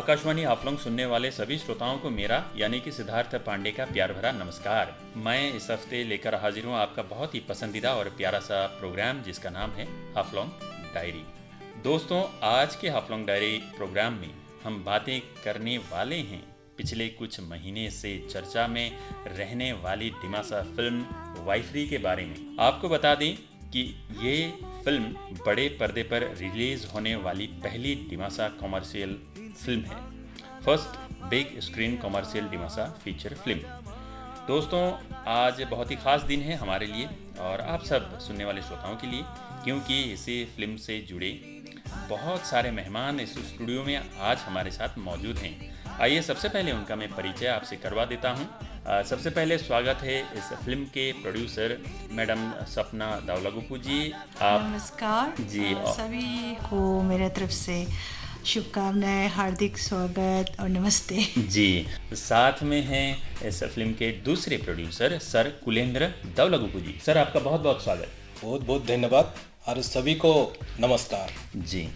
आकाशवाणी हाफलॉन्ग सुनने वाले सभी श्रोताओं को मेरा यानी कि सिद्धार्थ पांडे का प्यार भरा नमस्कार। मैं इस हफ्ते लेकर हाजिर हूँ आपका बहुत ही पसंदीदा और प्यारा सा प्रोग्राम जिसका नाम है हाफलॉन्ग डायरी। दोस्तों, आज के हाफलॉन्ग डायरी प्रोग्राम में हम बातें करने वाले हैं पिछले कुछ महीने से चर्चा में रहने वाली डिमासा फिल्म वाइफरी के बारे में। आपको बता दें कि ये फिल्म बड़े पर्दे पर रिलीज होने वाली पहली डिमासा कॉमर्शियल फिल्म है, first big screen commercial Dimasa feature film. दोस्तों, आज बहुत ही खास दिन है हमारे लिए और आप सब सुनने वाले श्रोताओं के लिए, क्योंकि इसी फिल्म से जुड़े बहुत सारे मेहमान इस स्टूडियो में आज हमारे साथ मौजूद हैं। आइए सबसे पहले उनका मैं परिचय आपसे करवा देता हूं। सबसे पहले स्वागत है इस फिल्म के प्रोड्यूसर मैडम सपना दावलागुपु जी। आप नमस्कार जी सभी को मेरे तरफ से शुभकामनाएं, हार्दिक स्वागत और नमस्ते। जी, साथ में हैं इस फिल्म के दूसरे प्रोड्यूसर सर कुलेंद्र दावलागुपु जी। सर, आपका बहुत बहुत स्वागत। बहुत बहुत धन्यवाद और सभी को नमस्कार जी।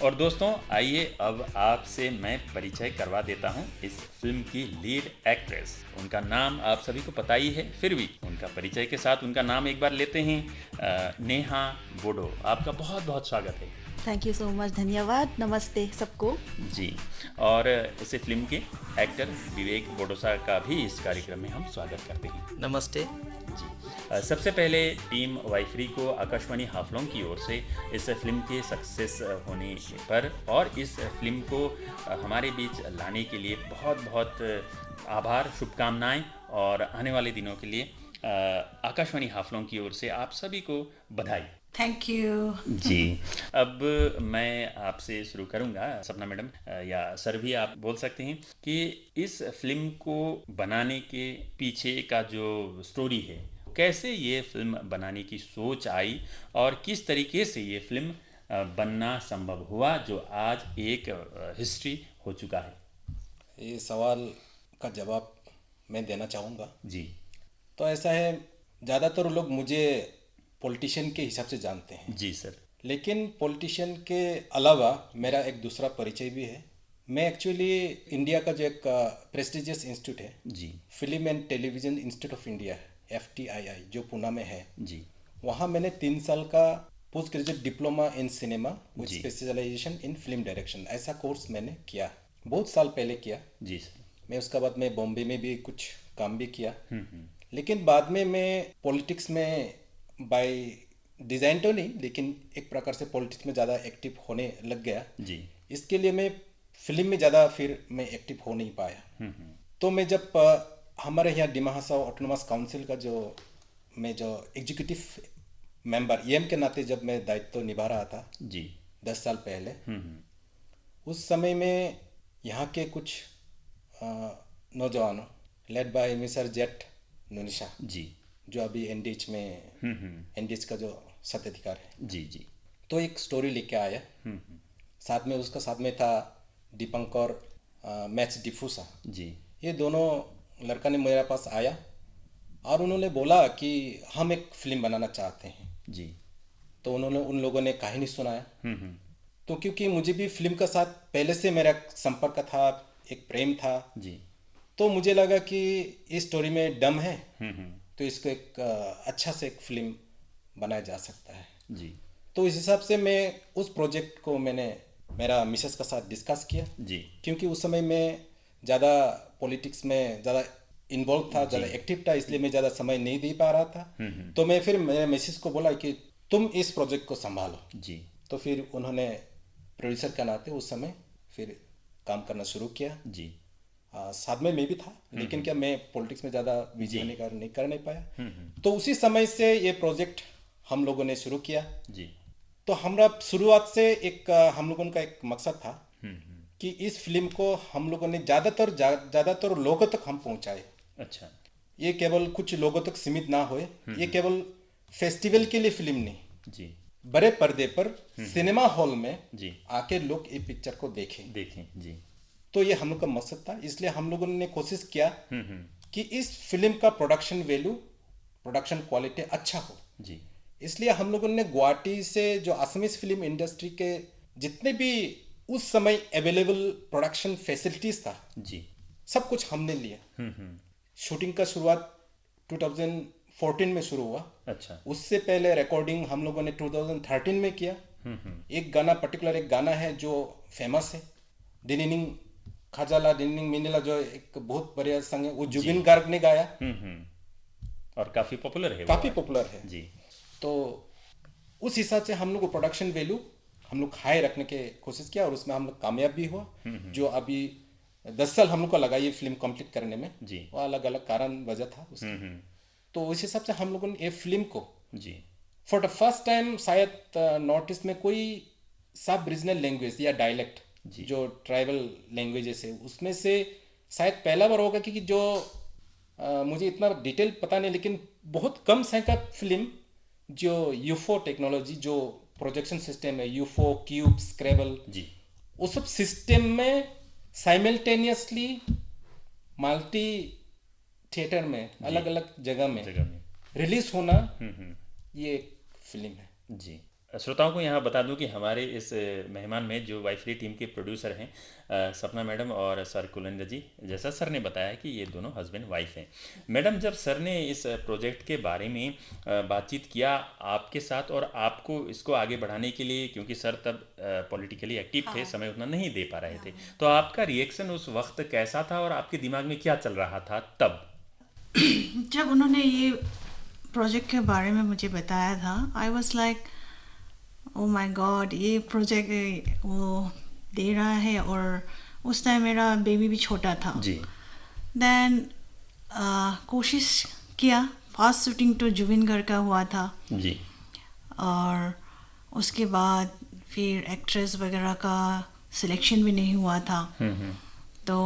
और दोस्तों, आइए अब आपसे मैं परिचय करवा देता हूं इस फिल्म की लीड एक्ट्रेस। उनका नाम आप सभी को पता ही है, फिर भी उनका परिचय के साथ उनका नाम एक बार लेते हैं। नेहा बोडो, आपका बहुत बहुत स्वागत है। थैंक यू सो मच, धन्यवाद, नमस्ते सबको। जी। और इस फिल्म के एक्टर विवेक बोडोसा का भी इस कार्यक्रम में हम स्वागत करते हैं। नमस्ते जी। सबसे पहले टीम वाइफरी को आकाशवाणी हाफलॉन्ग की ओर से इस फिल्म के सक्सेस होने पर और इस फिल्म को हमारे बीच लाने के लिए बहुत बहुत आभार, शुभकामनाएं और आने वाले दिनों के लिए आकाशवाणी हाफलॉन्ग की ओर से आप सभी को बधाई। थैंक यू जी। अब मैं आपसे शुरू करूंगा, सपना मैडम या सर भी आप बोल सकते हैं कि इस फिल्म को बनाने के पीछे का जो स्टोरी है, कैसे ये फिल्म बनाने की सोच आई और किस तरीके से ये फिल्म बनना संभव हुआ जो आज एक हिस्ट्री हो चुका है। ये सवाल का जवाब मैं देना चाहूँगा। जी। तो ऐसा है, ज़्यादातर लोग मुझे पॉलिटिशियन के हिसाब से जानते हैं। जी सर। लेकिन पॉलिटिशियन के अलावा मेरा एक दूसरा परिचय भी है। मैं एक्चुअली इंडिया का जो एक प्रेस्टिजियस इंस्टीट्यूट है, जी, film and television institute of India, FTII, जो पुणे में है, जी, वहाँ मैंने 3 साल का post graduate diploma in cinema with जी। स्पेशलाइजेशन इन फिल्म डायरेक्शन, ऐसा कोर्स मैंने किया, बहुत साल पहले किया। जी सर। मैं उसके बाद मैं बॉम्बे में भी कुछ काम भी किया। लेकिन बाद में मैं पॉलिटिक्स में बाय डिज़ाइन तो नहीं, लेकिन एक प्रकार से पॉलिटिक्स में ज़्यादा एक्टिव होने लग गया। जी। इसके लिए मैं फिल्म में ज़्यादा फिर मैं एक्टिव हो नहीं पाया। तो मैं जब हमारे यहाँ डिमासा ऑटोनोमस काउंसिल का मैं जो एग्जीक्यूटिव मेंबर EM के नाते जब मैं दायित्व निभा रहा था, जी। 10 साल पहले, उस समय में यहाँ के कुछ नौजवानों लेड बाय मिस्टर जेट नुनिशा, जी, जो अभी NDH में NDH का जो सत्ताधिकार है, जी, जी, तो एक स्टोरी लेके आया। साथ में उसका साथ में था दीपंकर मैच डिफूसा। जी, ये दोनों लड़का ने मेरे पास आया और उन्होंने बोला कि हम एक फिल्म बनाना चाहते हैं। जी। तो उन लोगों ने कहानी सुनाया। तो क्योंकि मुझे भी फिल्म का साथ पहले से मेरा संपर्क था, एक प्रेम था, जी। तो मुझे लगा कि इस स्टोरी में दम है, तो इसको एक अच्छा से एक फिल्म बनाया जा सकता है। जी। तो इस हिसाब से मैं उस प्रोजेक्ट को मैंने मेरा मिसेस के साथ डिस्कस किया। जी। क्योंकि उस समय मैं ज़्यादा पॉलिटिक्स में ज़्यादा इन्वॉल्व था, ज़्यादा एक्टिव था, इसलिए मैं ज़्यादा समय नहीं दे पा रहा था। तो मैं फिर मेरे मिसेस को बोला कि तुम इस प्रोजेक्ट को संभालो। जी। तो फिर उन्होंने प्रोड्यूसर के नाते उस समय फिर काम करना शुरू किया। जी। साथ में मैं भी था, लेकिन क्या मैं पॉलिटिक्स में ज़्यादा बिजी होने का नहीं कर नहीं पाया। तो उसी समय से ये प्रोजेक्ट हम लोगों ने शुरू किया। जी। तो हमारा शुरुआत से एक हम लोगों का एक मकसद था कि इस फिल्म को हम लोगों ने ज़्यादातर लोगों तक हम पहुंचाए। अच्छा। ये केवल कुछ लोगों तक सीमित ना होए, ये केवल फेस्टिवल के लिए फिल्म नहीं, जी, बड़े पर्दे पर सिनेमा हॉल में जी, आके लोग ये पिक्चर को देखें। जी। तो ये हम लोग का मकसद था, इसलिए हम लोगों ने कोशिश किया कि इस फिल्म का प्रोडक्शन वैल्यू, प्रोडक्शन क्वालिटी अच्छा हो। जी। इसलिए हम लोगों ने गुवाहाटी से जो असमीज फिल्म इंडस्ट्री के जितने भी उस समय अवेलेबल प्रोडक्शन फैसिलिटीज था, जी सब कुछ हमने लिया। शूटिंग का शुरुआत 2014 में शुरू हुआ। अच्छा उससे पहले रिकॉर्डिंग हम लोगों ने 2013 में किया। एक गाना पर्टिकुलर, एक गाना है जो फेमस है, डिनिनिंग खाजाला डिनिनिंग मिनिला, जो एक बहुत बढ़िया संग है, वो जुबिन गार्ग ने गाया। और काफ़ी पॉपुलर है, काफ़ी पॉपुलर है जी। तो उस हिसाब से हम लोग को प्रोडक्शन वैल्यू हम लोग हाई रखने की कोशिश किया और उसमें हम लोग कामयाब भी हुआ। जो अभी 10 साल हम लोग को लगा ये फिल्म कंप्लीट करने में, जी। वो अलग अलग कारण वजह था उसका। तो उस हिसाब से हम लोगों ने ये फिल्म को जी फॉर द फर्स्ट टाइम शायद नॉर्थ ईस्ट में कोई सब रीजनल लैंग्वेज या डायलेक्ट जो ट्राइबल लैंग्वेजेस है उसमें से शायद पहला बार होगा, क्योंकि जो मुझे इतना डिटेल पता नहीं, लेकिन बहुत कम संख्या फिल्म जो यूफो टेक्नोलॉजी, जो प्रोजेक्शन सिस्टम है, यूफो, क्यूब, स्क्रैबल, जी, वो सब सिस्टम में साइमल्टेनियसली मल्टी थिएटर में अलग अलग जगह में रिलीज होना, ये एक फिल्म है। जी। श्रोताओं को यहाँ बता दूं कि हमारे इस मेहमान में जो वाई फ्री टीम के प्रोड्यूसर हैं सपना मैडम और सर कुलेंद्र जी, जैसा सर ने बताया कि ये दोनों हस्बैंड वाइफ हैं। मैडम, जब सर ने इस प्रोजेक्ट के बारे में बातचीत किया आपके साथ और आपको इसको आगे बढ़ाने के लिए, क्योंकि सर तब पॉलिटिकली एक्टिव थे, समय उतना नहीं दे पा रहे थे, तो आपका रिएक्शन उस वक्त कैसा था और आपके दिमाग में क्या चल रहा था तब? जब उन्होंने ये प्रोजेक्ट के बारे में मुझे बताया था, I was like oh my God, ये प्रोजेक्ट वो दे रहा है, और उस टाइम मेरा बेबी भी छोटा था। जी। देन कोशिश किया, फास्ट शूटिंग तो जुबिनगढ़ का हुआ था जी, और उसके बाद फिर एक्ट्रेस वगैरह का सिलेक्शन भी नहीं हुआ था। तो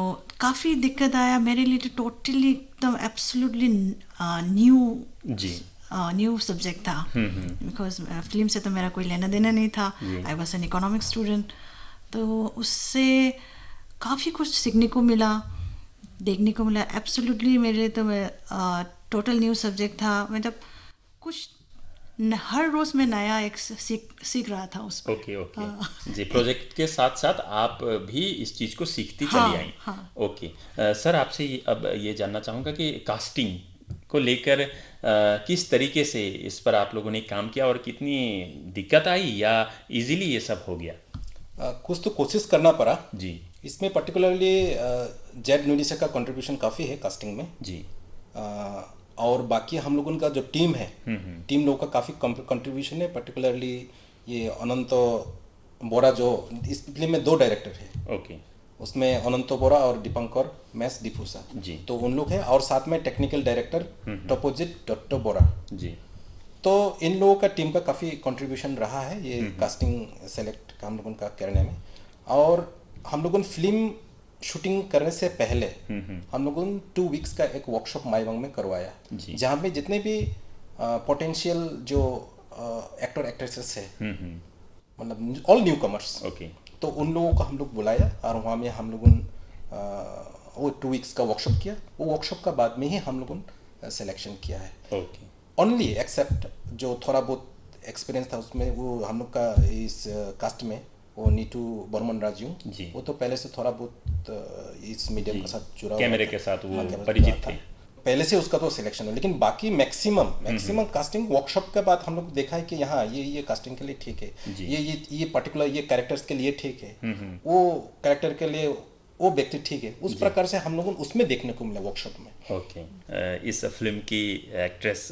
काफ़ी दिक्कत आया मेरे लिए, तो टोटली एकदम एब्सोल्युटली न्यू सब्जेक्ट था, बिकॉज फिल्म से तो मेरा कोई लेना देना नहीं था। I was an economics student, तो उससे काफ़ी कुछ सीखने को मिला, देखने को मिला। एब्सोल्युटली मेरे लिए तो टोटल न्यू सब्जेक्ट था। मतलब कुछ हर रोज में नया एक सीख रहा था उसमें। ओके जी। प्रोजेक्ट के साथ साथ आप भी इस चीज़ को सीखती चली आई। ओके सर, आपसे अब ये जानना चाहूँगा कि कास्टिंग को लेकर किस तरीके से इस पर आप लोगों ने काम किया और कितनी दिक्कत आई या इजीली ये सब हो गया? कुछ तो कोशिश करना पड़ा जी। इसमें पर्टिकुलरली जेड न्यूडिशा का कंट्रीब्यूशन काफ़ी है कास्टिंग में जी। और बाकी हम लोगों का जो टीम है, टीम लोगों का काफ़ी कंट्रीब्यूशन है। पर्टिकुलरली ये अनंतो बोरा, जो इस फिल्म में 2 डायरेक्टर है। ओके। उसमें अनंतो बोरा और दीपंकर मैस डिफूसा जी, तो उन लोग हैं, और साथ में टेक्निकल डायरेक्टर टपोजिट डॉक्टर बोरा जी। तो इन लोगों का टीम का काफ़ी कंट्रीब्यूशन रहा है ये कास्टिंग सेलेक्ट का हम लोगों का करने में। और हम लोगों ने फिल्म शूटिंग करने से पहले हम लोगों ने 2 वीक्स का एक वर्कशॉप माईबंग में करवाया, जहाँ पे जितने भी पोटेंशियल जो एक्टर एक्ट्रेसेस है, मतलब ऑल न्यू कमर्स, तो उन लोगों को हम लोग बुलाया और वहाँ में हम लोगों ने वो 2 वीक्स का वर्कशॉप किया। वो वर्कशॉप का बाद में ही हम लोगों ने सिलेक्शन किया है। ओनली एक्सेप्ट जो थोड़ा बहुत एक्सपीरियंस था उसमें, वो हम लोग का इस कास्ट में वो नीतू बर्मन राजू, वो तो पहले से थोड़ा बहुत इस मीडियम के साथ जुड़ा, कैमरे के साथ वो परिचित थे पहले से, उसका तो सिलेक्शन है। लेकिन बाकी मैक्सिमम कास्टिंग वर्कशॉप के बाद हम लोग देखा है कि यहाँ ये कास्टिंग के लिए ठीक है, ये पर्टिकुलर ये कैरेक्टर्स के लिए ठीक है, वो कैरेक्टर के लिए वो व्यक्ति ठीक है। उस प्रकार से हम लोगों को उसमें देखने को मिला वर्कशॉप में। ओके। इस फिल्म की एक्ट्रेस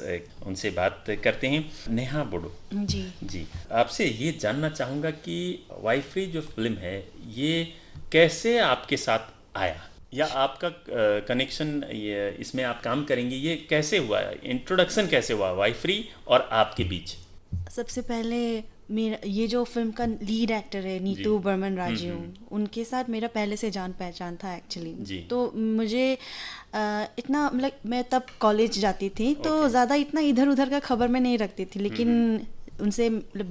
उनसे बात करते हैं। नेहा बोडो जी जी, आपसे ये जानना चाहूँगा कि वाई फ्री जो फिल्म है ये कैसे आपके साथ आया, या आपका कनेक्शन इसमें आप काम करेंगे ये कैसे हुआ, इंट्रोडक्शन कैसे हुआ वाई फ्री और आपके बीच? सबसे पहले मेरा ये जो फिल्म का लीड एक्टर है नीतू बर्मन राजू, उनके साथ मेरा पहले से जान पहचान था एक्चुअली। तो मुझे इतना, मतलब मैं तब कॉलेज जाती थी तो ज़्यादा इतना इधर उधर का खबर मैं नहीं रखती थी, लेकिन उनसे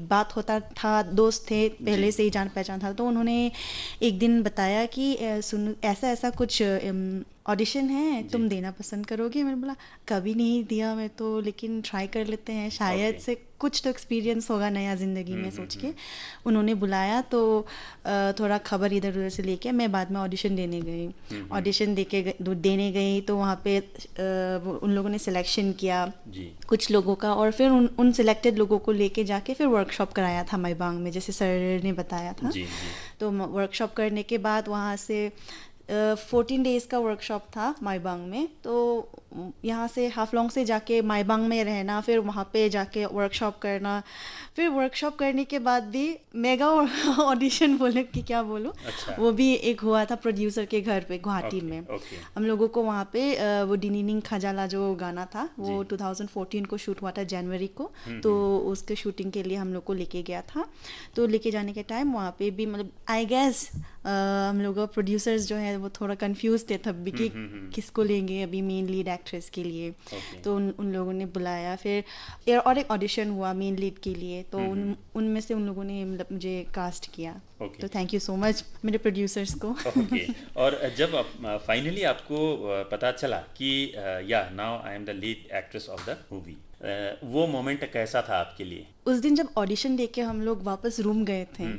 बात होता था, दोस्त थे पहले से ही, जान पहचान था। तो उन्होंने एक दिन बताया कि सुन ऐसा कुछ ऑडिशन है, तुम देना पसंद करोगे? मैंने बोला कभी नहीं दिया मैं तो, लेकिन ट्राई कर लेते हैं, शायद से कुछ तो एक्सपीरियंस होगा नया ज़िंदगी में सोच के उन्होंने बुलाया। तो थोड़ा खबर इधर उधर से लेके मैं बाद में ऑडिशन देने गई। ऑडिशन देने गई तो वहाँ पे उन लोगों ने सिलेक्शन किया कुछ लोगों का, और फिर उन सिलेक्टेड लोगों को लेके जाके फिर वर्कशॉप कराया था माईबांग में, जैसे सर ने बताया था। तो वर्कशॉप करने के बाद वहाँ से 14 डेज़ का वर्कशॉप था माईबांग में। तो यहाँ से हाफलोंग से जाके माईबांग में रहना, फिर वहाँ पे जाके वर्कशॉप करना, फिर वर्कशॉप करने के बाद भी मेगा ऑडिशन बोले कि क्या बोलूँ, वो भी एक हुआ था प्रोड्यूसर के घर पे गुवाहाटी में। हम लोगों को वहाँ पे वो डिनिनिंग खजाला जो गाना था वो 2014 को शूट हुआ था जनवरी को, तो उसके शूटिंग के लिए हम लोग को लेके गया था। तो लेके जाने के टाइम वहाँ पे भी मतलब आई गेस हम लोग प्रोड्यूसर्स जो है वो थोड़ा कंफ्यूज थे तब भी कि किसको लेंगे अभी मेन लीड एक्ट्रेस के लिए। तो उन लोगों ने बुलाया, फिर और एक ऑडिशन हुआ मेन लीड के लिए, तो उनमें से उन लोगों ने मतलब मुझे कास्ट किया। तो थैंक यू सो मच मेरे प्रोड्यूसर्स को। और जब फाइनली आपको पता चला कि या now I am the lead actress of the movie, वो मोमेंट कैसा था आपके लिए? उस दिन जब ऑडिशन देके हम लोग वापस रूम गए थे,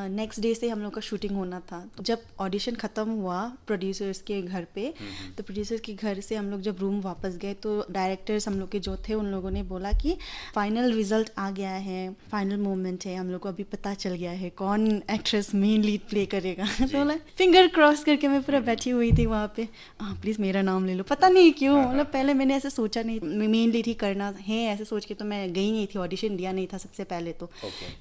नेक्स्ट डे से हम लोग का शूटिंग होना था। तो जब ऑडिशन ख़त्म हुआ प्रोड्यूसर्स के घर पे, तो प्रोड्यूसर्स के घर से हम लोग जब रूम वापस गए तो डायरेक्टर्स हम लोग के जो थे उन लोगों ने बोला कि फाइनल रिजल्ट आ गया है, फाइनल मोमेंट है, हम लोग को अभी पता चल गया है कौन एक्ट्रेस मेन लीड प्ले करेगा। तो फिंगर क्रॉस करके मैं पूरा बैठी हुई थी वहाँ पे, प्लीज़ मेरा नाम ले लो। पता नहीं क्यों, मतलब पहले मैंने ऐसे सोचा नहीं, मेन लीड ही करना है ऐसे सोच के तो मैं गई नहीं थी, ऑडिशन दिया नहीं था सबसे पहले तो।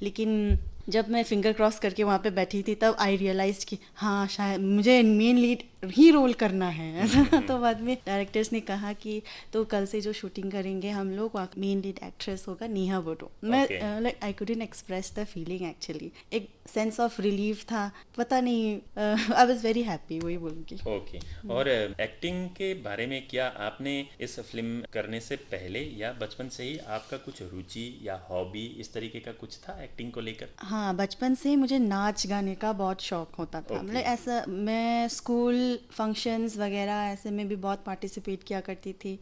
लेकिन जब मैं फिंगर क्रॉस करके वहाँ पे बैठी थी तब आई रियलाइज कि हाँ शायद मुझे मेन लीड ही रोल करना है ऐसा। तो बाद में डायरेक्टर्स ने कहा कि तो कल से जो शूटिंग करेंगे हम लोग वहाँ मेन लीड एक्ट्रेस होगा नेहा बोरो। मैं like I couldn't express the feeling actually, एक सेंस ऑफ रिलीफ था, पता नहीं, आई वाज वेरी हैप्पी वही बोल के। ओके। और एक्टिंग के बारे में क्या आपने इस फिल्म करने से पहले या बचपन से ही आपका कुछ रुचि या हॉबी इस तरीके का कुछ था एक्टिंग को लेकर? हाँ, बचपन से मुझे नाच गाने का बहुत शौक होता था। मतलब ऐसा मैं स्कूल फंक्शंस वगैरह ऐसे में भी बहुत पार्टिसिपेट किया करती थी।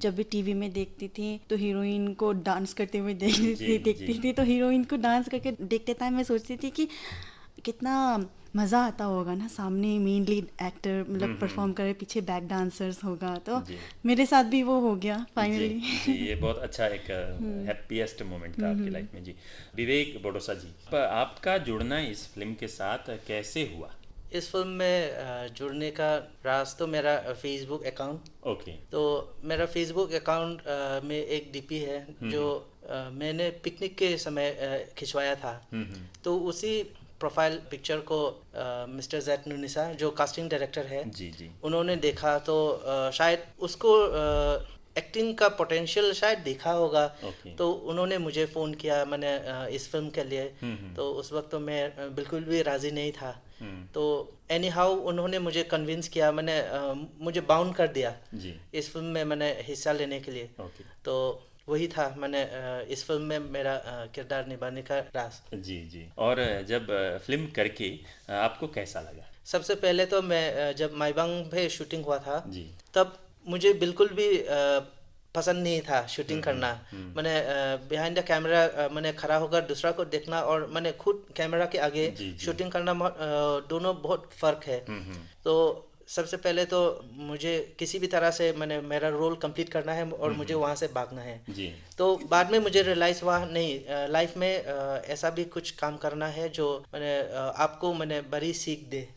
जब भी टीवी में देखती थी तो हीरोइन को डांस करते हुए देखती थी, तो हीरोइन को डांस करके देखते टाइम मैं सोचती थी कि कितना मज़ा आता होगा ना, सामने मेन लीड एक्टर मतलब परफॉर्म करे, पीछे बैक डांसर्स होगा। तो मेरे साथ भी वो हो गया फाइनली। ये बहुत अच्छा एक हैप्पीएस्ट मोमेंट था आपकी लाइफ में। जी विवेक बोडोसा जी, आपका जुड़ना इस फिल्म के साथ कैसे हुआ? इस फिल्म में जुड़ने का राज तो मेरा फेसबुक अकाउंट। ओके। तो मेरा फेसबुक अकाउंट में एक डीपी है जो मैंने पिकनिक के समय खिंचवाया था। तो उसी प्रोफाइल पिक्चर को मिस्टर जैद नुनिसा जो कास्टिंग डायरेक्टर है उन्होंने देखा, तो शायद उसको एक्टिंग का पोटेंशियल शायद देखा होगा। तो उन्होंने मुझे फ़ोन किया मैंने इस फिल्म के लिए। तो उस वक्त तो मैं बिल्कुल भी राज़ी नहीं था। तो एनी हाउ उन्होंने मुझे कन्विंस किया, मैंने मुझे बाउंड कर दिया इस फिल्म में मैंने हिस्सा लेने के लिए। तो वही था मैंने इस फिल्म में मेरा किरदार निभाने का राज। जी। और जब फिल्म करके आपको कैसा लगा? सबसे पहले तो मैं जब माईबांग पे शूटिंग हुआ था तब मुझे बिल्कुल भी पसंद नहीं था शूटिंग करना। मैंने बिहाइंड द कैमरा मैंने खड़ा होकर दूसरा को देखना और मैंने खुद कैमरा के आगे शूटिंग करना दोनों बहुत फ़र्क है। तो सबसे पहले तो मुझे किसी भी तरह से मैंने मेरा रोल कंप्लीट करना है और मुझे वहाँ से भागना है। तो बाद में मुझे रियलाइज़ हुआ नहीं, लाइफ में ऐसा भी कुछ काम करना है जो मैंने आपको मैंने बड़ी सीख दे।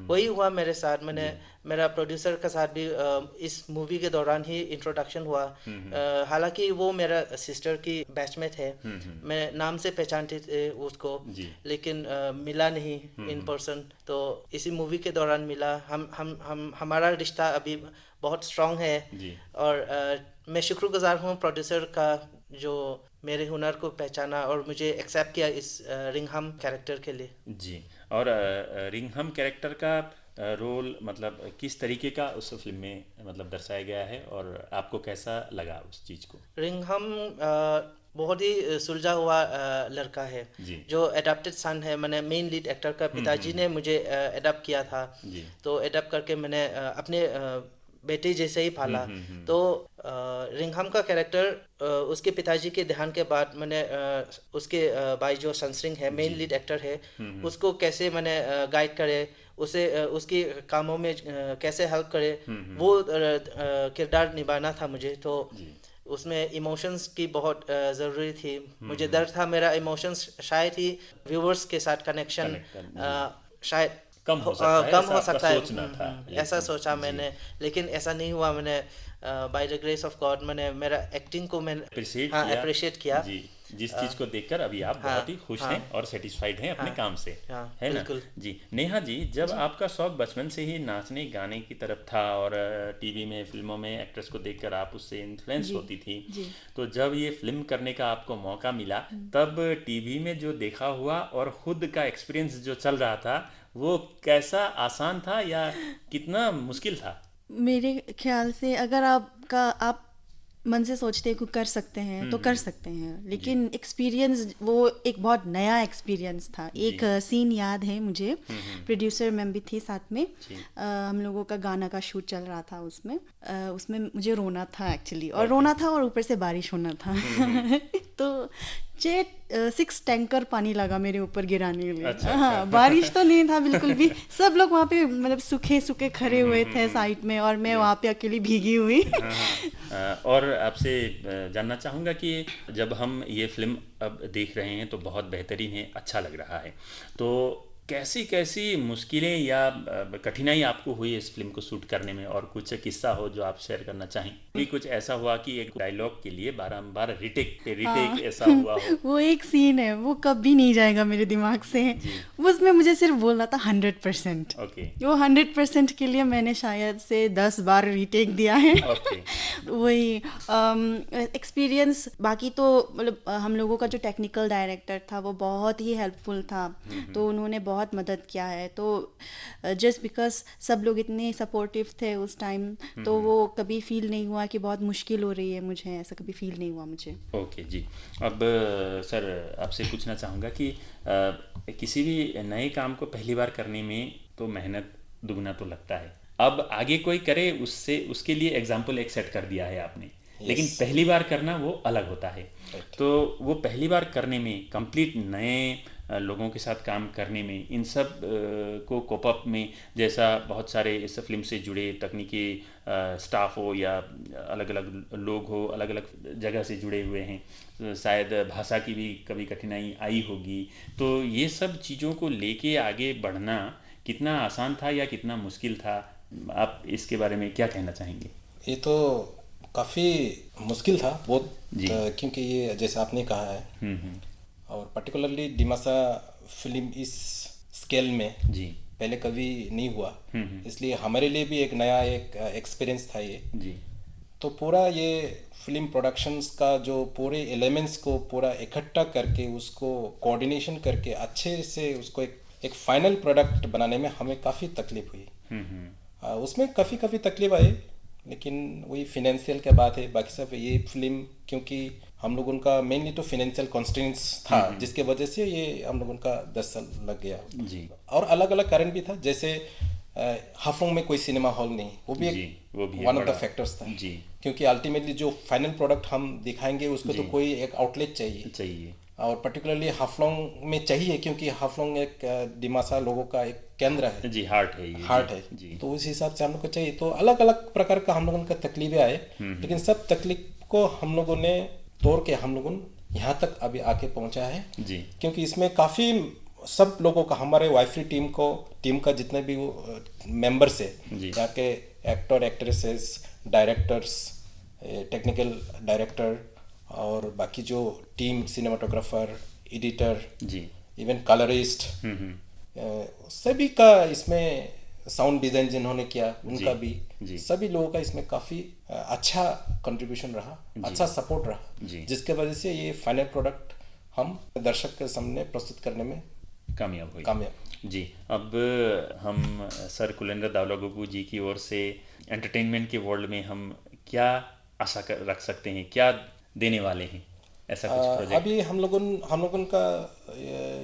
वही हुआ मेरे साथ। मैंने मेरा प्रोड्यूसर के साथ भी इस मूवी के दौरान ही इंट्रोडक्शन हुआ। हालांकि वो मेरा सिस्टर की बैचमेट है, मैं नाम से पहचानती थी उसको, लेकिन मिला नहीं इन पर्सन। तो इसी मूवी के दौरान मिला। हमारा रिश्ता अभी बहुत स्ट्रांग है और मैं शुक्रगुजार हूँ प्रोड्यूसर का जो मेरे हुनर को पहचाना और मुझे एक्सेप्ट किया इस रिंघम कैरेक्टर के लिए। जी। और रिंघम कैरेक्टर का रोल मतलब किस तरीके का उस फिल्म में मतलब दर्शाया गया है और आपको कैसा लगा उस चीज़ को? रिंघम बहुत ही सुलझा हुआ लड़का है जो एडाप्टेड सन है। मैंने मेन लीड एक्टर का पिताजी ने मुझे एडाप्ट किया था, तो एडाप्ट करके मैंने अपने बेटे जैसे ही पाला। तो रिंघम का कैरेक्टर उसके पिताजी के देहांत के बाद मैंने उसके भाई जो संसरिंग है मेन लीड एक्टर है उसको कैसे मैंने गाइड करे, उसे उसकी कामों में कैसे हेल्प करे, वो किरदार निभाना था मुझे। तो उसमें इमोशंस की बहुत ज़रूरी थी। मुझे डर था मेरा इमोशंस शायद ही व्यूवर्स के साथ कनेक्शन शायद कम हो सकता है, सोचना था ऐसा सोचा मैंने, लेकिन ऐसा नहीं हुआ। मैंने by the grace of God मैंने मेरा एक्टिंग को मैंने अप्रिशिएट किया जी। जिस चीज को देखकर अभी आप बहुत ही खुश हैं और सेटिस्फाइड हैं अपने काम से, है ना जी। नेहा जी, जब आपका शौक बचपन से ही नाचने गाने की तरफ था और टीवी में फिल्मों में एक्ट्रेस को देखकर आप उससे इन्फ्लुएंस होती थी, तो जब ये फिल्म करने का आपको मौका मिला तब टीवी में जो देखा हुआ और खुद का एक्सपीरियंस जो चल रहा था वो कैसा आसान था या कितना मुश्किल था? मेरे ख्याल से अगर आप मन से सोचते हैं कि कर सकते हैं तो कर सकते हैं, लेकिन एक्सपीरियंस वो एक बहुत नया एक्सपीरियंस था। एक सीन याद है मुझे, प्रोड्यूसर मैम भी थी साथ में, हम लोगों का गाना का शूट चल रहा था। उसमें मुझे रोना था एक्चुअली, और रोना था और ऊपर से बारिश होना था तो 6 टैंकर पानी लगा मेरे ऊपर गिराने के लिए। हाँ, बारिश तो नहीं था बिल्कुल भी, सब लोग वहाँ पे मतलब सूखे खड़े हुए थे साइड में और मैं वहाँ पे अकेली भीगी हुई और आपसे जानना चाहूँगा कि जब हम ये फिल्म अब देख रहे हैं तो बहुत बेहतरीन है, अच्छा लग रहा है, तो कैसी मुश्किलें या कठिनाई आपको हुई इस फिल्म को शूट करने में, और कुछ किस्सा हो जो आप शेयर करना चाहें? भी कुछ ऐसा हुआ कि एक डायलॉग के लिए बारंबार रिटेक ऐसा हुआ हो? वो एक सीन है, वो कभी नहीं जाएगा मेरे दिमाग से। उसमें मुझे सिर्फ बोलना था 100%। वो 100% के लिए मैंने शायद से 10 बार रिटेक दिया है। वही एक्सपीरियंस। बाकी तो मतलब हम लोगों का जो टेक्निकल डायरेक्टर था वो बहुत ही हेल्पफुल था, तो उन्होंने बहुत मदद किया है। तो जस्ट बिकॉज सब लोग इतने सपोर्टिव थे उस टाइम, तो वो कभी फील नहीं हुआ कि बहुत मुश्किल हो रही है मुझे, ऐसा कभी फील नहीं हुआ मुझे। ओके जी। अब सर आपसे पूछना चाहूँगा कि किसी भी नए काम को पहली बार करने में तो मेहनत दुगना तो लगता है। अब आगे कोई करे उसके लिए एग्जाम्पल एक सेट कर दिया है आपने, लेकिन पहली बार करना वो अलग होता है। तो वो पहली बार करने में, कंप्लीट नए लोगों के साथ काम करने में, इन सब को कोप अप में, जैसा बहुत सारे इस फिल्म से जुड़े तकनीकी स्टाफ हो या अलग अलग लोग हो, अलग अलग जगह से जुड़े हुए हैं, शायद भाषा की भी कभी कठिनाई आई होगी, तो ये सब चीज़ों को लेके आगे बढ़ना कितना आसान था या कितना मुश्किल था? आप इसके बारे में क्या कहना चाहेंगे? ये तो काफ़ी मुश्किल था बहुत, क्योंकि ये जैसे आपने कहा है, और पर्टिकुलरली डिमासा फिल्म इस स्केल में पहले कभी नहीं हुआ, इसलिए हमारे लिए भी एक नया एक एक्सपीरियंस था ये। तो पूरा ये फिल्म प्रोडक्शंस का जो पूरे एलिमेंट्स को पूरा इकट्ठा करके उसको कोऑर्डिनेशन करके अच्छे से उसको एक फाइनल प्रोडक्ट बनाने में हमें काफ़ी तकलीफ हुई। उसमें काफ़ी तकलीफ आई, लेकिन वही फिनेंशियल क्या बात है। बाकी सब ये फिल्म, क्योंकि हम लोगों का मेनली तो फिनेंशियल कॉन्स्टेंट्स था, जिसके वजह से ये हम लोगों का 10 साल लग गया जी। और अलग अलग कारण भी था, जैसे हाफलोंग में कोई सिनेमा हॉल नहीं, वो भी वन ऑफ द फैक्टर्स था जी। क्योंकि अल्टीमेटली जो फाइनल प्रोडक्ट हम दिखाएंगे उसको तो कोई एक आउटलेट चाहिए, और पर्टिकुलरली हाफलोंग में चाहिए, क्योंकि हाफलोंग एक डिमासा लोगों का एक केंद्र है जी, हार्ट है जी। तो उस हिसाब से हम लोग को चाहिए। तो अलग अलग प्रकार का हम लोगों का तकलीफें आए, लेकिन सब तकलीफ को हम लोगों ने तोड़ के हम लोगों यहाँ तक अभी आके पहुँचा है जी। क्योंकि इसमें काफ़ी सब लोगों का, हमारे वाइफरी टीम का जितने भी मेंबर्स है, यहाँ के actor actresses, directors, technical director और बाकी जो टीम, सिनेमाटोग्राफर, एडिटर जी, इवन कलरिस्ट, सभी का इसमें साउंड डिज़ाइन जिन्होंने किया उनका भी, सभी लोगों का इसमें काफ़ी अच्छा कंट्रीब्यूशन रहा, अच्छा सपोर्ट रहा, जिसके वजह से ये फाइनल प्रोडक्ट हम दर्शक के सामने प्रस्तुत करने में कामयाब। जी, अब हम सर कुलेंद्र दावलागोगु जी की ओर से एंटरटेनमेंट के वर्ल्ड में हम क्या रख सकते हैं, क्या देने वाले हैं, ऐसा कुछ प्रोजेक्ट? अभी हम लोगों का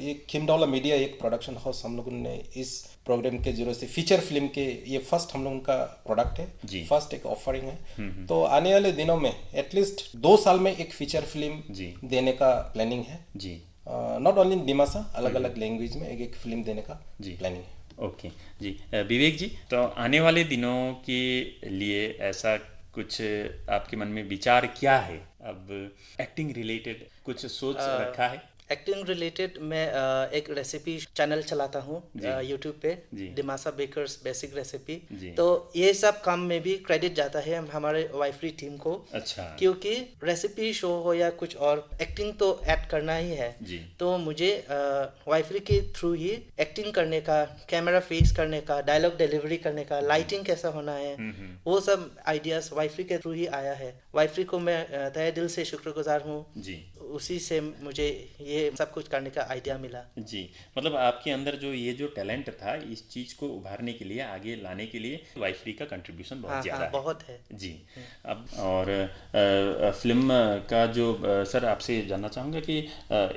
ये किमडोला मीडिया एक प्रोडक्शन हाउस हम लोगों ने इस प्रोग्राम के जरिए से फीचर फिल्म के ये फर्स्ट हम लोगों का प्रोडक्ट है, फर्स्ट एक ऑफरिंग है। तो आने वाले दिनों में एटलीस्ट 2 साल में एक फीचर फिल्म देने का प्लानिंग है जी। नॉट ओनली इन दिमासा, अलग अलग लैंग्वेज में एक फिल्म देने का प्लानिंग है। ओके जी। विवेक जी, तो आने वाले दिनों के लिए ऐसा कुछ आपके मन में विचार क्या है? अब एक्टिंग रिलेटेड कुछ सोच रखा है? एक्टिंग रिलेटेड मैं एक रेसिपी चैनल चलाता हूँ यूट्यूब पे, दिमासा बेकर्स बेसिक रेसिपी। तो ये सब काम में भी क्रेडिट जाता है हमारे वाइफरी टीम को। अच्छा। क्योंकि रेसिपी शो हो या कुछ और, एक्टिंग तो ऐड करना ही है तो मुझे वाइफरी के थ्रू ही एक्टिंग करने का, कैमरा फेस करने का, डायलॉग डिलीवरी करने का, लाइटिंग कैसा होना है, वो सब आइडियाज वाइफरी के थ्रू ही आया है। वाइफरी को मैं तहे दिल से शुक्रगुजार हूँ, उसी से मुझे ये सब कुछ करने का आइडिया मिला जी। मतलब आपके अंदर जो टैलेंट था, इस चीज को उभारने के लिए, आगे लाने के लिए वाइफरी का कंट्रीब्यूशन बहुत ज़्यादा है। बहुत है जी। अब और फिल्म का जो सर आपसे जानना चाहूँगा कि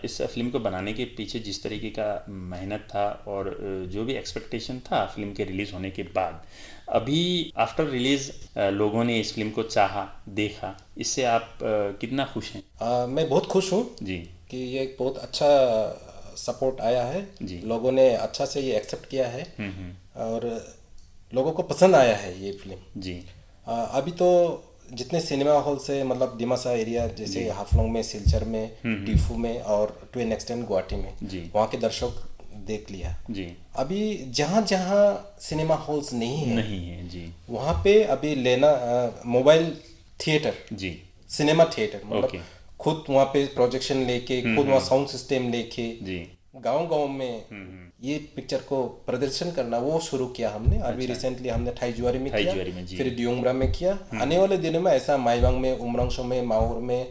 इस फिल्म को बनाने के पीछे जिस तरीके का मेहनत था और जो भी एक्सपेक्टेशन था फिल्म के रिलीज़ होने के बाद, अभी आफ्टर रिलीज लोगों ने इस फिल्म को चाहा, देखा, इससे आप कितना खुश हैं? मैं बहुत खुश हूँ जी कि ये एक बहुत अच्छा सपोर्ट आया है जी। लोगों ने अच्छा से ये एक्सेप्ट किया है और लोगों को पसंद आया है ये फिल्म जी। अभी तो जितने सिनेमा हॉल से, मतलब दिमासा एरिया जैसे हाफलोंग में, सिलचर में, टीफू में और टू एन एक्सटेंट गुवाहाटी में, वहाँ के दर्शक देख लिया जी। अभी जहाँ जहाँ सिनेमा हॉल्स नहीं है जी, वहाँ पे अभी लेना मोबाइल थिएटर जी, सिनेमा थिएटर, मतलब खुद वहाँ पे प्रोजेक्शन लेके, खुद वहाँ साउंड सिस्टम लेके जी, गांव में ये पिक्चर को प्रदर्शन करना वो शुरू किया हमने। अभी रिसेंटली हमने थाईजुआरी में किया, फिर डियोंगरा में किया। आने वाले दिनों में ऐसा माईबांग में, उमरांगशो में, माहौर में,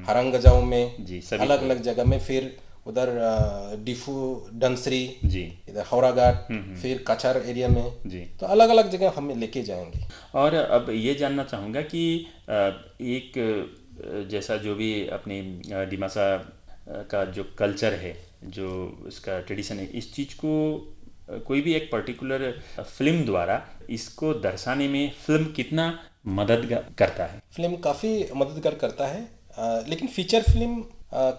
हरंगजाओ में, अलग अलग जगह में, फिर उधर डिफू, डंसरी जी, इधर हावड़ा घाट, फिर काचार एरिया में जी, तो अलग अलग जगह हम लेके जाएंगे। और अब ये जानना चाहूँगा कि एक जैसा जो भी अपने दिमासा का जो कल्चर है, जो इसका ट्रेडिशन है, इस चीज़ को कोई भी एक पर्टिकुलर फिल्म द्वारा इसको दर्शाने में फिल्म कितना मदद करता है? फिल्म काफ़ी मददगार करता है, लेकिन फीचर फिल्म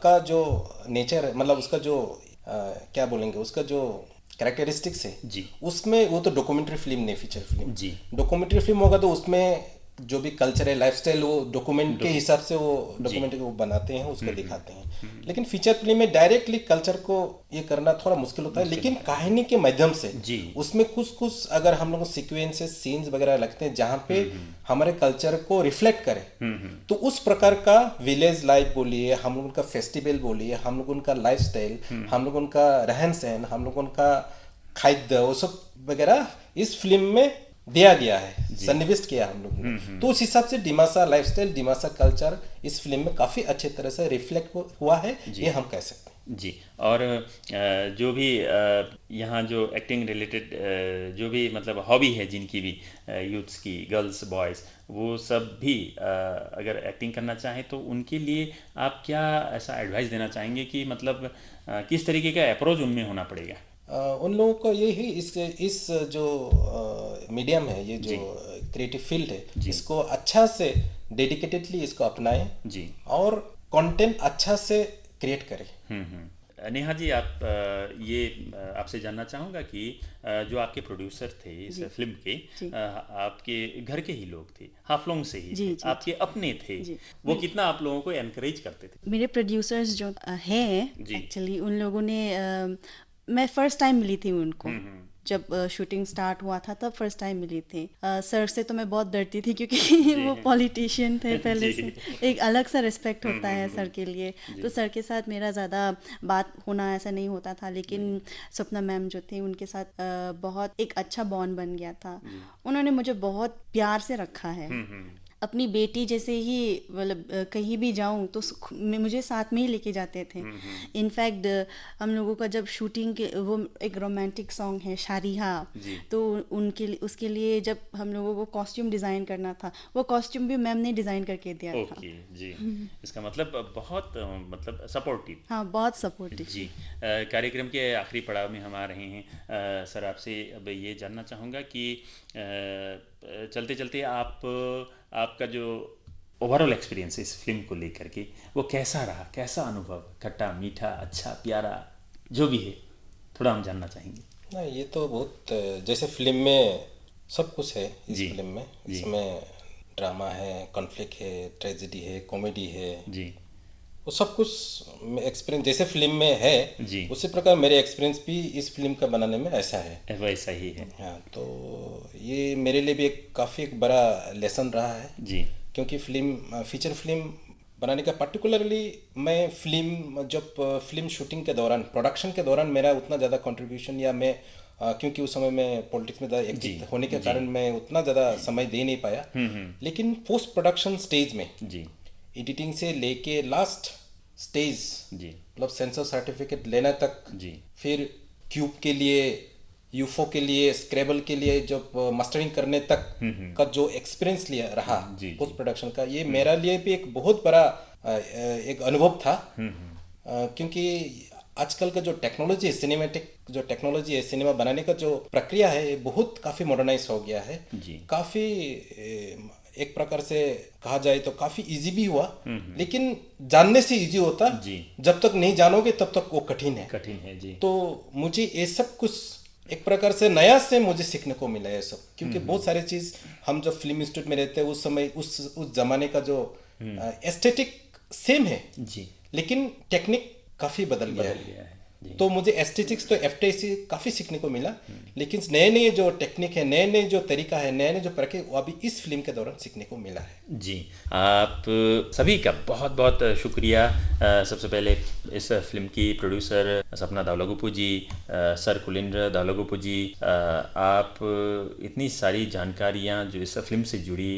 का जो नेचर है, मतलब उसका जो क्या बोलेंगे, उसका जो कैरेक्टरिस्टिक्स है जी, उसमें वो तो डॉक्यूमेंट्री फिल्म नहीं, फीचर फिल्म जी। डॉक्यूमेंट्री फिल्म होगा तो उसमें जो भी कल्चर है, लाइफस्टाइल, वो डॉक्यूमेंट के हिसाब से वो डॉक्यूमेंट्री को बनाते हैं, उसको दिखाते हैं। लेकिन फीचर फिल्म में डायरेक्टली कल्चर को ये करना थोड़ा मुश्किल होता है, लेकिन कहानी के माध्यम से जी, उसमें कुछ अगर हम लोग सीक्वेंसेस, सीन्स वगैरह लगते हैं जहाँ पे हमारे कल्चर को रिफ्लेक्ट करे, तो उस प्रकार का विलेज लाइफ बोलिए, हम लोगों का फेस्टिवल बोलिए, हम लोगों का लाइफस्टाइल, हम लोगों का रहन सहन, हम लोगों का खाद्य, वो सब वगैरह इस फिल्म में दिया गया है, सन्निविष्ट किया हम लोग ने। तो उस हिसाब से दिमासा लाइफस्टाइल, दिमासा कल्चर इस फिल्म में काफ़ी अच्छे तरह से रिफ्लेक्ट हुआ है, ये हम कह सकते हैं जी। और जो भी यहाँ जो एक्टिंग रिलेटेड जो भी मतलब हॉबी है जिनकी भी, यूथ्स की, गर्ल्स, बॉयज़, वो सब भी अगर एक्टिंग करना चाहें तो उनके लिए आप क्या ऐसा एडवाइस देना चाहेंगे कि मतलब किस तरीके का अप्रोच उनमें होना पड़ेगा? उन लोगों को ये ही इस जो मीडियम है, ये जो क्रिएटिव फील्ड है, इसको अच्छा से डेडिकेटेडली इसको अपनाएं जी, और कंटेंट अच्छा से क्रिएट करें। नेहा जी, आप ये आपसे जानना चाहूँगा कि जो आपके प्रोड्यूसर थे इस फिल्म के, आपके घर के ही लोग थे, हाफलोंग से ही थे, आपके अपने थे, वो कितना आप लोगों को एनकरेज करते थे? मेरे प्रोड्यूसर्स जो हैं एक्चुअली, उन लोगों ने मैं फर्स्ट टाइम मिली थी उनको, जब शूटिंग स्टार्ट हुआ था तब फर्स्ट टाइम मिली थी। सर से तो मैं बहुत डरती थी क्योंकि वो पॉलिटिशियन थे पहले से, एक अलग सा रिस्पेक्ट होता है सर के लिए, तो सर के साथ मेरा ज़्यादा बात होना ऐसा नहीं होता था। लेकिन सपना मैम जो थी, उनके साथ बहुत एक अच्छा बॉन्ड बन गया था। उन्होंने मुझे बहुत प्यार से रखा है। अपनी बेटी जैसे ही मतलब कहीं भी जाऊं तो मुझे साथ में ही लेके जाते थे। इनफैक्ट हम लोगों का जब शूटिंग के वो एक रोमांटिक सॉन्ग है शारीहा, तो उसके लिए जब हम लोगों को कॉस्ट्यूम डिज़ाइन करना था, वो कॉस्ट्यूम भी मैम ने डिज़ाइन करके दिया था। जी, इसका मतलब बहुत मतलब सपोर्टिव। हाँ, बहुत सपोर्टिव जी। कार्यक्रम के आखिरी पड़ाव में हम आ रहे हैं। सर आपसे अब ये जानना चाहूँगा कि चलते चलते आपका जो ओवरऑल एक्सपीरियंस इस फिल्म को लेकर के वो कैसा रहा, कैसा अनुभव, खट्टा मीठा अच्छा प्यारा जो भी है, थोड़ा हम जानना चाहेंगे। ना ये तो बहुत जैसे फिल्म में सब कुछ है इस फिल्म में। इसमें ड्रामा है, कॉन्फ्लिक्ट है, ट्रेजेडी है, कॉमेडी है जी, वो सब कुछ एक्सपीरियंस जैसे फिल्म में है जी, उसी प्रकार मेरे एक्सपीरियंस भी इस फिल्म का बनाने में ऐसा है, वैसा ही है। हाँ, तो ये मेरे लिए भी एक बड़ा लेसन रहा है जी, क्योंकि फीचर फिल्म बनाने का पर्टिकुलरली मैं जब फिल्म शूटिंग के दौरान, प्रोडक्शन के दौरान मेरा उतना ज़्यादा कंट्रीब्यूशन या मैं क्योंकि उस समय मैं पॉलिटिक्स में ज़्यादा एक्टिव होने के कारण मैं उतना ज़्यादा समय दे नहीं पाया, लेकिन पोस्ट प्रोडक्शन स्टेज में जी, एडिटिंग से लेके लास्ट स्टेज जी, मतलब सेंसर सर्टिफिकेट लेना तक जी, फिर क्यूब के लिए, यूफो के लिए, स्क्रैबल के लिए जब मास्टरिंग करने तक का जो एक्सपीरियंस लिया रहा पोस्ट प्रोडक्शन का, ये मेरा लिए भी एक बहुत बड़ा एक अनुभव था। क्योंकि आजकल का जो टेक्नोलॉजी है, सिनेमैटिक जो टेक्नोलॉजी है, सिनेमा बनाने का जो प्रक्रिया है, बहुत काफ़ी मॉडर्नाइज हो गया है, काफ़ी एक प्रकार से कहा जाए तो काफी इजी भी हुआ, लेकिन जानने से इजी होता जी, जब तक नहीं जानोगे तब तक वो कठिन है जी। तो मुझे ये सब कुछ एक प्रकार से नया से मुझे सीखने को मिला है सब, क्योंकि बहुत सारे चीज हम जब फिल्म इंस्टीट्यूट में रहते हैं उस समय उस जमाने का जो एस्थेटिक सेम है जी, लेकिन टेक्निक काफी बदल गया है। तो मुझे एस्थेटिक्स तो एफटीसी काफ़ी सीखने को मिला, लेकिन नए नए जो टेक्निक है, नए नए जो तरीका है, नए नए जो प्रक्रिया, वो अभी इस फिल्म के दौरान सीखने को मिला है जी। आप सभी का बहुत बहुत शुक्रिया। सबसे पहले इस फिल्म की प्रोड्यूसर सपना दावलागुपु जी, सर कुलेंद्र दावलागुपु जी, आप इतनी सारी जानकारियाँ जो इस फिल्म से जुड़ी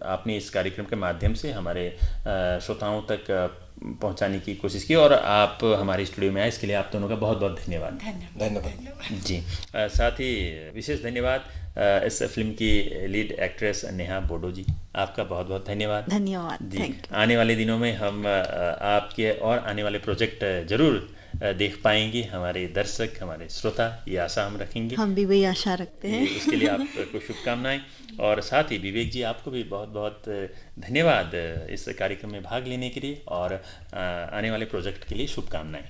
आपने इस कार्यक्रम के माध्यम से हमारे श्रोताओं तक पहुंचाने की कोशिश की, और आप हमारे स्टूडियो में आए, इसके लिए आप दोनों का बहुत बहुत धन्यवाद। धन्यवाद जी। साथ ही विशेष धन्यवाद इस फिल्म की लीड एक्ट्रेस नेहा बोडो जी, आपका बहुत बहुत धन्यवाद। धन्यवाद। आने वाले दिनों में हम आपके और आने वाले प्रोजेक्ट जरूर देख पाएंगे, हमारे दर्शक, हमारे श्रोता, ये आशा हम रखेंगे। हम भी वही आशा रखते हैं। इसके लिए आपको शुभकामनाएं, और साथ ही विवेक जी आपको भी बहुत बहुत धन्यवाद इस कार्यक्रम में भाग लेने के लिए, और आने वाले प्रोजेक्ट के लिए शुभकामनाएं।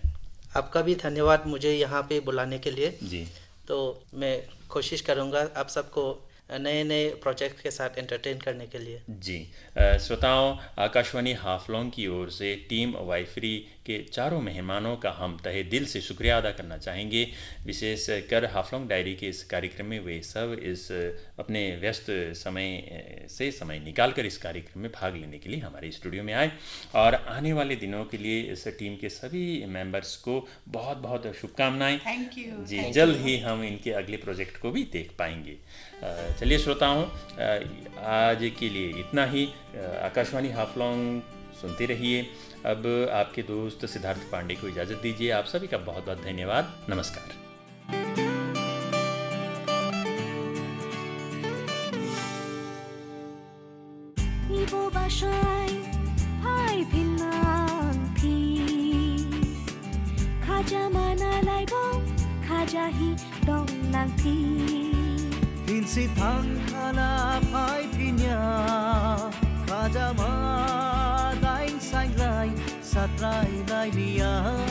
आपका भी धन्यवाद मुझे यहाँ पे बुलाने के लिए जी। तो मैं कोशिश करूँगा आप सबको नए नए प्रोजेक्ट के साथ एंटरटेन करने के लिए। जी। श्रोताओं, आकाशवाणी हाफलॉन्ग की ओर से टीम वाईफ्री के चारों मेहमानों का हम तहे दिल से शुक्रिया अदा करना चाहेंगे। विशेष कर हाफलॉन्ग डायरी के इस कार्यक्रम में वे सब इस अपने व्यस्त समय निकालकर इस कार्यक्रम में भाग लेने के लिए हमारे स्टूडियो में आए, और आने वाले दिनों के लिए इस टीम के सभी मेंबर्स को बहुत बहुत शुभकामनाएं। थैंक यू जी। जल्द ही हम इनके अगले प्रोजेक्ट को भी देख पाएंगे। चलिए श्रोताओं, आज के लिए इतना ही। आकाशवाणी हाफलॉन्ग सुनते रहिए। अब आपके दोस्त सिद्धार्थ पांडे को इजाज़त दीजिए। आप सभी का बहुत बहुत धन्यवाद। नमस्कार। Insitang hanap ay pinya Kadama daing sanglay Satray lay niya